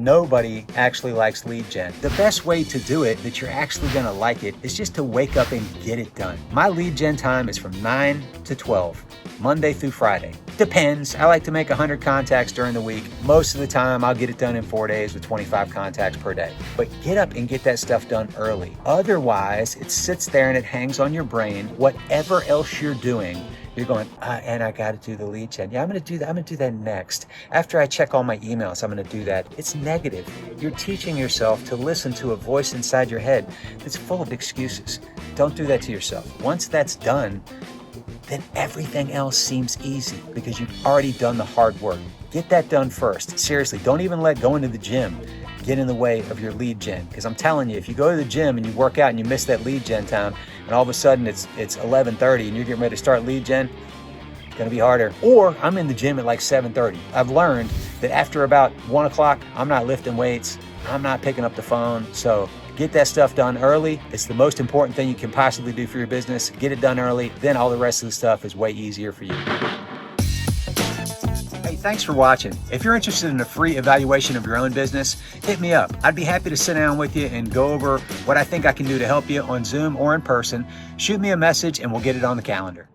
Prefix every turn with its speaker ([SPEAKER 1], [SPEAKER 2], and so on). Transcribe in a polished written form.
[SPEAKER 1] nobody actually likes lead gen. The best way to do it that you're actually gonna like it is just to wake up and get it done. My lead gen time is from 9 to 12, Monday through Friday. Depends. I like to make 100 contacts during the week. Most of the time, I'll get it done in 4 days with 25 contacts per day. But get up and get that stuff done early. Otherwise, it sits there and it hangs on your brain. Whatever else you're doing, you're going, and I got to do the lead gen. Yeah, I'm going to do that. I'm going to do that next. After I check all my emails, I'm going to do that. It's negative. You're teaching yourself to listen to a voice inside your head that's full of excuses. Don't do that to yourself. Once that's done, then everything else seems easy because you've already done the hard work. Get that done first. Seriously, don't even let going to the gym get in the way of your lead gen. Because I'm telling you, if you go to the gym and you work out and you miss that lead gen time, and all of a sudden it's 11:30 and you're getting ready to start lead gen, it's gonna be harder. Or I'm in the gym at like 7:30. I've learned that after about 1 o'clock, I'm not lifting weights, I'm not picking up the phone. So get that stuff done early. It's the most important thing you can possibly do for your business. Get it done early, then all the rest of the stuff is way easier for you. Hey, thanks for watching. If you're interested in a free evaluation of your own business, hit me up. I'd be happy to sit down with you and go over what I think I can do to help you on Zoom or in person. Shoot me a message and we'll get it on the calendar.